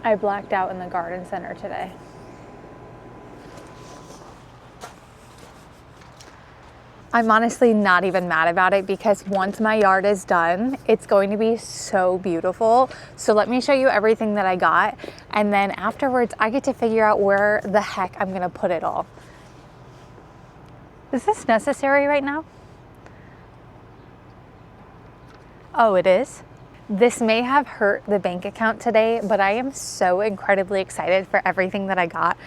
I blacked out in the garden center today. I'm honestly not even mad about it because once my yard is done, it's going to be so beautiful. So let me show you everything that I got. And then afterwards, I get to figure out where the heck I'm gonna put it all. Is this necessary right now? Oh, it is? This may have hurt the bank account today, but I am so incredibly excited for everything that I got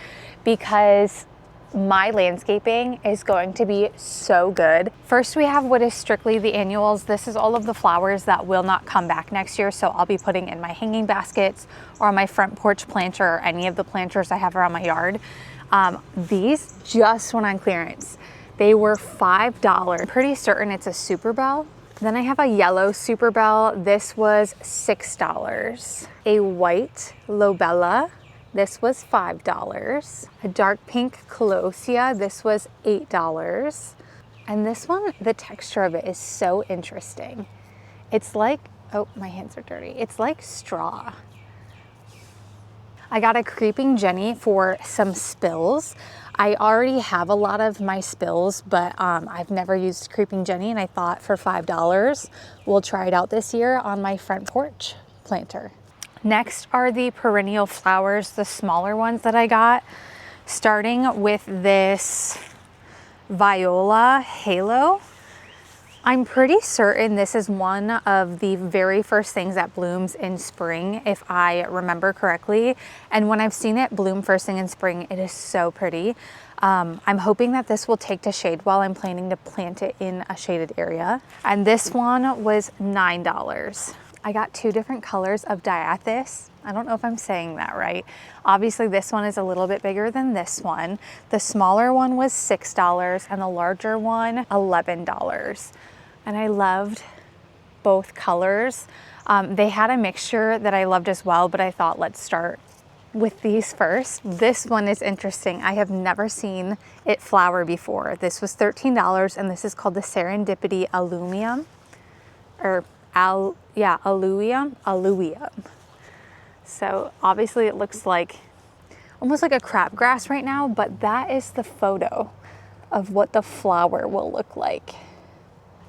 because my landscaping is going to be so good. First, we have what is strictly the annuals. This is all of the flowers that will not come back next year. So I'll be putting in my hanging baskets or on my front porch planter or any of the planters I have around my yard. These just went on clearance. They were $5. I'm pretty certain it's a Super Bell. Then I have a yellow Super Bell. This was $6. A white Lobella. This was $5. A dark pink Colossia, this was $8. And this one, the texture of it is so interesting. It's like, oh, my hands are dirty. It's like straw. I got a Creeping Jenny for some spills. I already have a lot of my spills, but I've never used Creeping Jenny, and I thought for $5, we'll try it out this year on my front porch planter. Next are the perennial flowers, the smaller ones that I got, starting with this Viola Halo. I'm pretty certain this is one of the very first things that blooms in spring, if I remember correctly. And when I've seen it bloom first thing in spring, it is so pretty. I'm hoping that this will take to shade well. I'm planning to plant it in a shaded area. And this one was $9. I got two different colors of diathis. I don't know if I'm saying that right. Obviously this one is a little bit bigger than this one. The smaller one was $6 and the larger one, $11. And I loved both colors. They had a mixture that I loved as well, but I thought let's start with these first. This one is interesting. I have never seen it flower before. This was $13 and this is called the Serendipity Alluvium, or Alluvium. So obviously it looks like almost like a crabgrass right now, but that is the photo of what the flower will look like.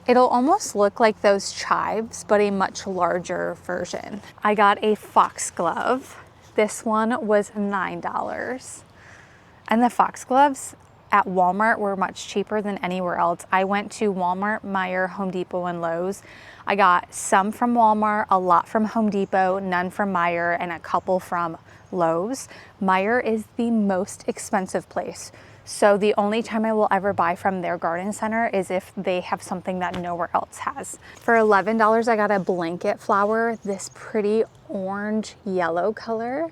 It'll almost look like those chives, but a much larger version. I got a foxglove. This one was $9. And the foxgloves at Walmart were much cheaper than anywhere else. I went to Walmart, Meijer, Home Depot, and Lowe's. I got some from Walmart, a lot from Home Depot, none from Meijer, and a couple from Lowe's. Meijer is the most expensive place. So the only time I will ever buy from their garden center is if they have something that nowhere else has. For $11, I got a blanket flower, this pretty orange yellow color.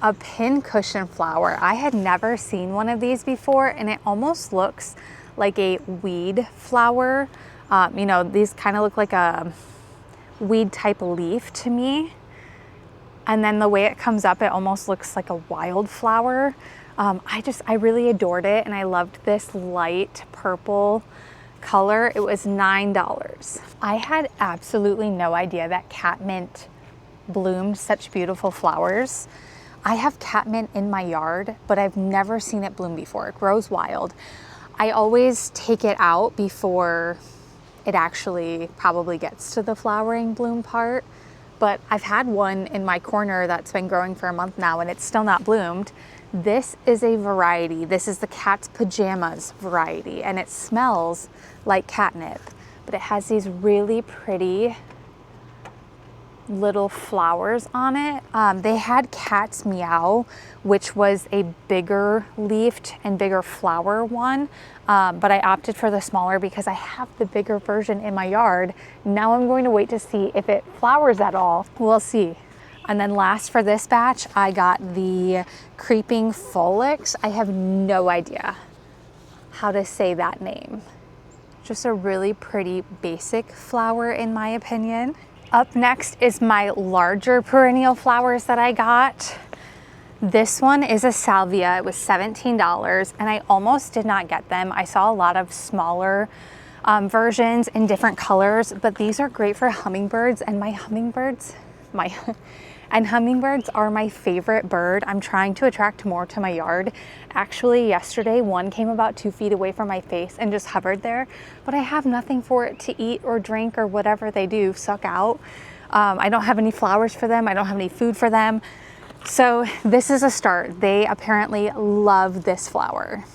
A pin cushion flower. I had never seen one of these before, and it almost looks like a weed flower. You know, these kind of look like a weed type leaf to me. And then the way it comes up, it almost looks like a wildflower. I really adored it, and I loved this light purple color. It was $9. I had absolutely no idea that catmint bloomed such beautiful flowers. I have catmint in my yard, but I've never seen it bloom before. It grows wild. I always take it out before it actually probably gets to the flowering bloom part, but I've had one in my corner that's been growing for a month now and it's still not bloomed. This is a variety. This is the cat's pajamas variety, and it smells like catnip, but it has these really pretty little flowers on it. They had Cat's Meow, which was a bigger leafed and bigger flower one, but I opted for the smaller because I have the bigger version in my yard. Now I'm going to wait to see if it flowers at all. We'll see. And then last for this batch, I got the Creeping Folix. I have no idea how to say that name. Just a really pretty basic flower in my opinion. Up next is my larger perennial flowers that I got. This one is a salvia. It was $17 and I almost did not get them. I saw a lot of smaller versions in different colors, but these are great for hummingbirds, and my hummingbirds, And hummingbirds are my favorite bird. I'm trying to attract more to my yard. Actually, yesterday, one came about 2 feet away from my face and just hovered there, but I have nothing for it to eat or drink or whatever they do, suck out. I don't have any flowers for them. I don't have any food for them. So this is a start. They apparently love this flower.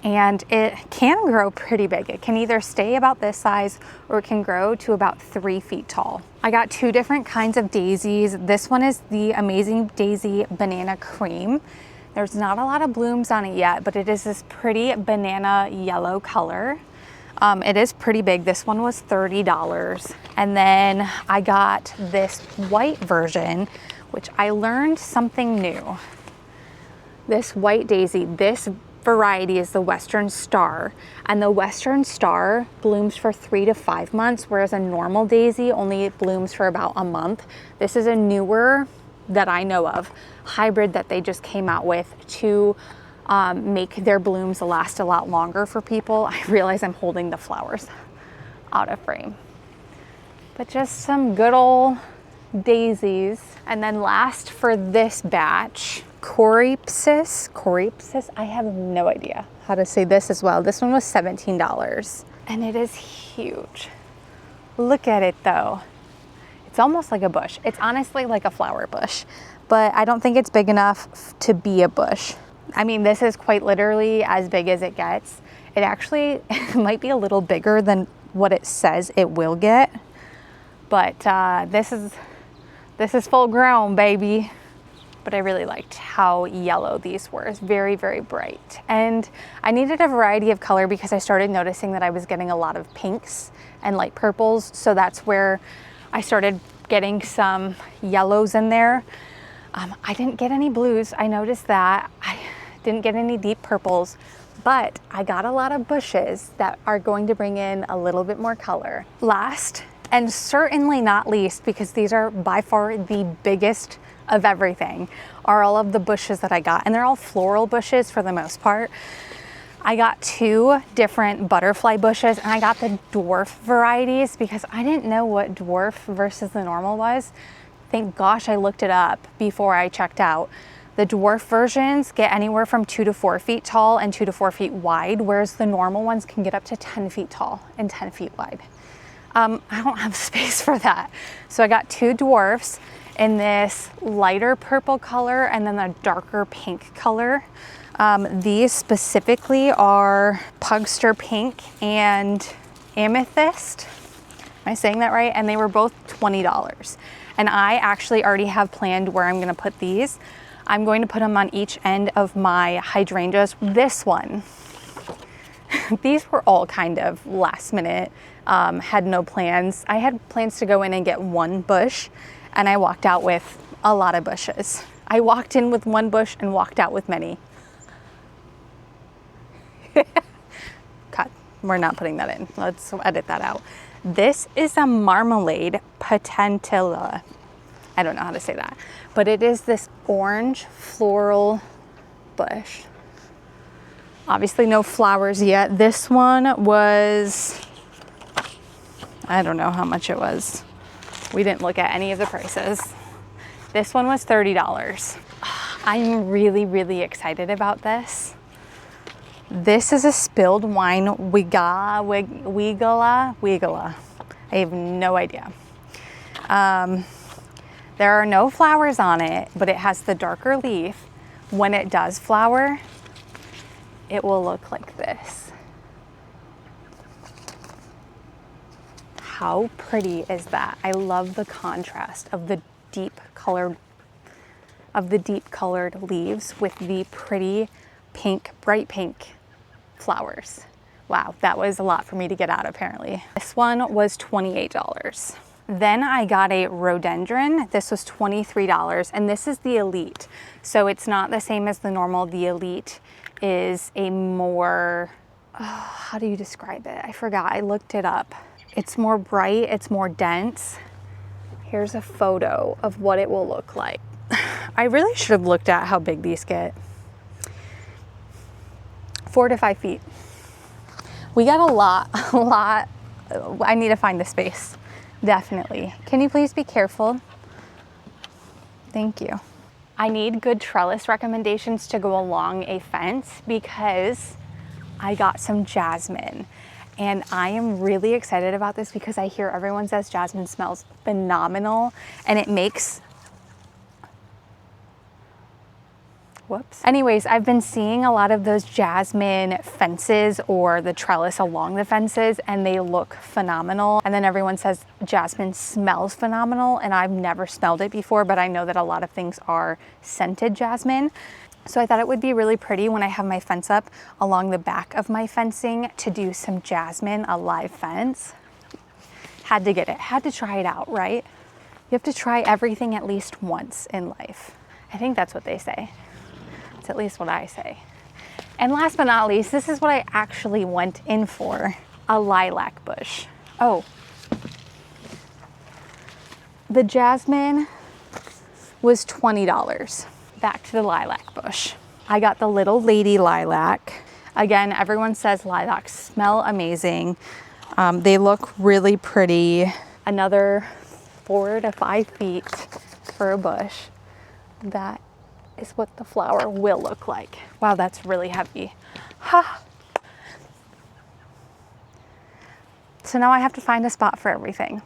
And it can grow pretty big. It can either stay about this size or it can grow to about 3 feet tall. I got 2 different kinds of daisies. This one is the Amazing Daisy Banana Cream. There's not a lot of blooms on it yet, but it is this pretty banana yellow color. It is pretty big. This one was $30. And then I got this white version, which I learned something new. This white daisy, this variety is the Western Star, and the Western Star blooms for 3 to 5 months, whereas a normal daisy only blooms for about a month. This is a newer, that I know of, hybrid that they just came out with to make their blooms last a lot longer for people. I realize I'm holding the flowers out of frame, but just some good old daisies. And then last for this batch, Coreopsis, I have no idea how to say this as well. This one was $17 and it is huge. Look at it though. It's almost like a bush. It's honestly like a flower bush, but I don't think it's big enough to be a bush. I mean, this is quite literally as big as it gets. It actually might be a little bigger than what it says it will get, but this is full grown, baby. But I really liked how yellow these were. It's very, very bright. And I needed a variety of color because I started noticing that I was getting a lot of pinks and light purples. So that's where I started getting some yellows in there. I didn't get any blues. I noticed that. I didn't get any deep purples, but I got a lot of bushes that are going to bring in a little bit more color. Last, and certainly not least, because these are by far the biggest of everything, are all of the bushes that I got. And they're all floral bushes for the most part. I got 2 different butterfly bushes, and I got the dwarf varieties because I didn't know what dwarf versus the normal was. Thank gosh I looked it up before I checked out. The dwarf versions get anywhere from 2 to 4 feet tall and 2 to 4 feet wide, whereas the normal ones can get up to 10 feet tall and 10 feet wide. I don't have space for that. So I got 2 dwarfs in this lighter purple color and then a darker pink color. These specifically are Pugster Pink and Amethyst. Am I saying that right? And they were both $20. And I actually already have planned where I'm gonna put these. I'm going to put them on each end of my hydrangeas. This one, these were all kind of last minute, had no plans. I had plans to go in and get 1 bush, and I walked out with a lot of bushes. I walked in with 1 bush and walked out with many. Cut. We're not putting that in. Let's edit that out. This is a Marmalade Potentilla. I don't know how to say that, but it is this orange floral bush. Obviously no flowers yet. This one was, I don't know how much it was. We didn't look at any of the prices. This one was $30. I'm really, really excited about this. This is a spilled wine Weigela. I have no idea. There are no flowers on it, but it has the darker leaf. When it does flower, it will look like this. How pretty is that? I love the contrast of the deep colored leaves with the pretty pink, bright pink flowers. Wow, that was a lot for me to get out apparently. This one was $28. Then I got a rhododendron. This was $23, and this is the Elite. So it's not the same as the normal. The Elite is a more, how do you describe it? I forgot, I looked it up. It's more bright, it's more dense. Here's a photo of what it will look like. I really should have looked at how big these get. 4 to 5 feet. We got a lot. I need to find the space, definitely. Can you please be careful? Thank you. I need good trellis recommendations to go along a fence because I got some jasmine. And I am really excited about this because I hear everyone says jasmine smells phenomenal and it makes... Whoops. Anyways, I've been seeing a lot of those jasmine fences or the trellis along the fences and they look phenomenal. And then everyone says jasmine smells phenomenal and I've never smelled it before, but I know that a lot of things are scented jasmine. So I thought it would be really pretty when I have my fence up along the back of my fencing to do some jasmine, a live fence. Had to get it, had to try it out, right? You have to try everything at least once in life. I think that's what they say. It's at least what I say. And last but not least, this is what I actually went in for, a lilac bush. Oh, the jasmine was $20. Back to the lilac bush. I got the little lady lilac. Again, everyone says lilacs smell amazing. They look really pretty. Another 4 to 5 feet for a bush. That is what the flower will look like. Wow, that's really heavy. Ha. So now I have to find a spot for everything.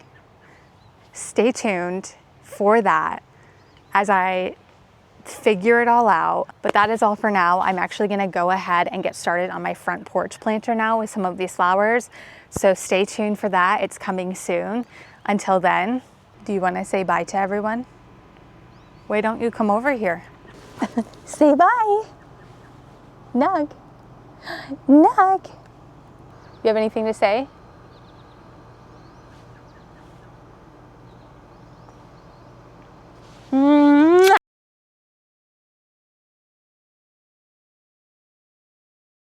Stay tuned for that as I figure it all out. But that is all for now. I'm actually gonna go ahead and get started on my front porch planter now with some of these flowers. So stay tuned for that. It's coming soon. Until then, do you wanna say bye to everyone? Why don't you come over here? Say bye. Nug. Nug. You have anything to say?